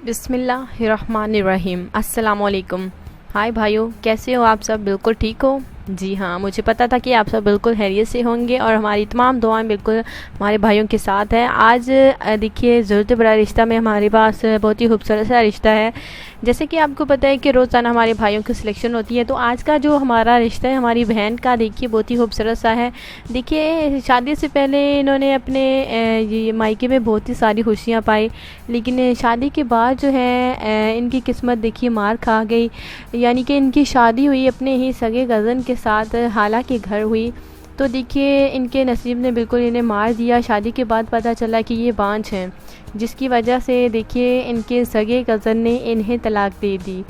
बिस्मिल्लाहिर्रहमानिर्रहीम। अस्सलामुअलैकुम। हाय भाइयों, कैसे हो आप सब? बिल्कुल ठीक हो? जी हाँ, मुझे पता था कि आप सब बिल्कुल खैरियत से होंगे और हमारी तमाम दुआएं बिल्कुल हमारे भाइयों के साथ हैं। आज देखिए, ज़रूरत बड़ा रिश्ता में हमारे पास बहुत ही खूबसूरत सा रिश्ता है। जैसे कि आपको पता है कि रोज़ाना हमारे भाइयों की सिलेक्शन होती है, तो आज का जो हमारा रिश्ता है हमारी बहन का, देखिए बहुत ही खूबसूरत सा है। देखिए, शादी से पहले इन्होंने अपने ये मायके में बहुत ही सारी खुशियाँ पाई, लेकिन शादी के बाद जो है इनकी किस्मत देखिए मार खा गई। यानी कि इनकी शादी हुई अपने ही सगे कज़न के साथ, हालांकि घर हुई, तो देखिए इनके नसीब ने बिल्कुल इन्हें मार दिया। शादी के बाद पता चला कि ये बांझ हैं, जिसकी वजह से देखिए इनके सगे कज़न ने इन्हें तलाक दे दी।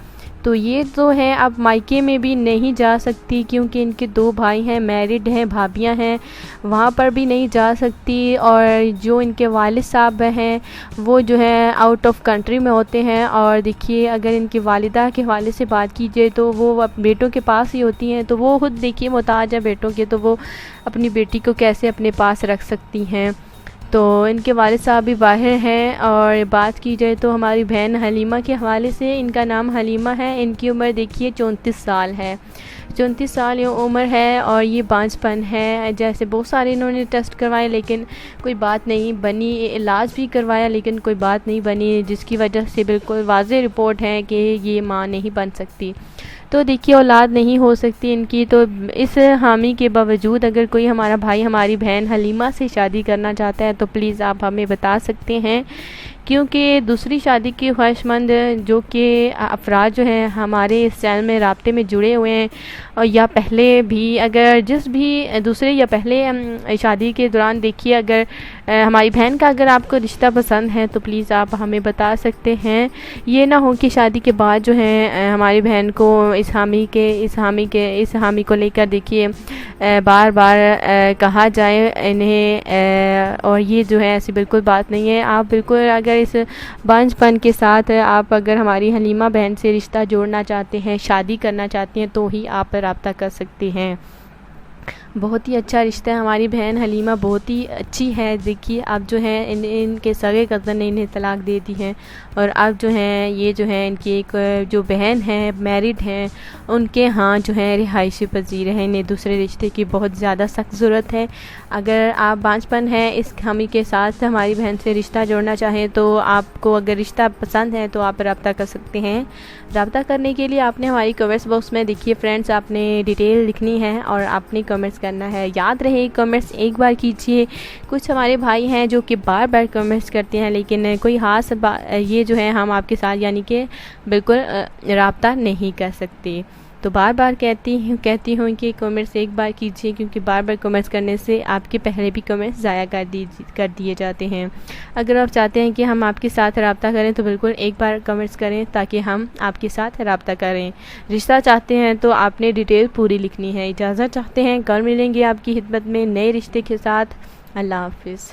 तो ये तो है, अब मायके में भी नहीं जा सकती क्योंकि इनके 2 भाई हैं, मैरिड हैं, भाभियां हैं, वहाँ पर भी नहीं जा सकती। और जो इनके वालिद साहब हैं वो जो है आउट ऑफ कंट्री में होते हैं। और देखिए, अगर इनकी वालिदा के हवाले से बात कीजिए तो वो बेटों के पास ही होती हैं, तो वो खुद देखिए मोहताज है बेटों के, तो वो अपनी बेटी को कैसे अपने पास रख सकती हैं। तो इनके वालिद साहब भी बाहर हैं। और बात की जाए तो हमारी बहन हलीमा के हवाले से, इनका नाम हलीमा है, इनकी उम्र देखिए 34 साल है। 34 साल ये उम्र है और ये बांझपन है। जैसे बहुत सारे इन्होंने टेस्ट करवाए लेकिन कोई बात नहीं बनी, इलाज भी करवाया लेकिन कोई बात नहीं बनी, जिसकी वजह से बिल्कुल वाज़ेह रिपोर्ट है कि ये माँ नहीं बन सकती। तो देखिए, औलाद नहीं हो सकती इनकी। तो इस हामी के बावजूद अगर कोई हमारा भाई हमारी बहन हलीमा से शादी करना चाहता है तो प्लीज़ आप हमें बता सकते हैं, क्योंकि दूसरी शादी की ख्वाहिशमंद जो कि अफराद जो हैं हमारे इस चैनल में राब्ते में जुड़े हुए हैं, और या पहले भी अगर जिस भी दूसरे या पहले शादी के दौरान देखिए, अगर हमारी बहन का अगर आपको रिश्ता पसंद है तो प्लीज़ आप हमें बता सकते हैं। ये ना हो कि शादी के बाद जो है हमारी बहन को इस हामी को लेकर देखिए बार बार कहा जाए इन्हें, और ये जो है ऐसी बिल्कुल बात नहीं है। आप बिल्कुल अगर इस बांझपन के साथ आप अगर हमारी हलीमा बहन से रिश्ता जोड़ना चाहते हैं, शादी करना चाहती हैं, तो ही आप रब्ता कर सकती हैं। बहुत ही अच्छा रिश्ता है, हमारी बहन हलीमा बहुत ही अच्छी है। देखिए, अब जो है इनके सगे कज़न ने इन्हें तलाक दे दी है, और अब जो है ये जो है इनकी एक जो बहन है मैरिड हैं, उनके यहाँ जो है रिहायशी पजीर है। इन्हें दूसरे रिश्ते की बहुत ज़्यादा सख्त ज़रूरत है। अगर आप बांझपन है इस हामी के साथ हमारी बहन से रिश्ता जोड़ना चाहें, तो आपको अगर रिश्ता पसंद है तो आप रब्ता कर सकते हैं। रब्ता करने के लिए आपने हमारी कमेंट्स बॉक्स में देखिए फ्रेंड्स, आपने डिटेल लिखनी है और आपने कमेंट्स करना है। याद रहे, कमेंट्स एक बार कीजिए। कुछ हमारे भाई हैं जो कि बार बार कमेंट्स करते हैं, लेकिन कोई ख़ास ये जो है हम आपके साथ यानी कि बिल्कुल रब्ता नहीं कर सकते। तो बार बार कहती हूँ कि कमेंट्स एक बार कीजिए, क्योंकि बार बार कमेंट्स करने से आपके पहले भी कमेंट्स ज़ाया कर दिए जाते हैं। अगर आप चाहते हैं कि हम आपके साथ रब्ता करें तो बिल्कुल एक बार कमेंट्स करें ताकि हम आपके साथ रब्ता करें। रिश्ता चाहते हैं तो आपने डिटेल पूरी लिखनी है। इजाज़त चाहते हैं, कल मिलेंगे आपकी खिदमत में नए रिश्ते के साथ। अल्लाह हाफिज़।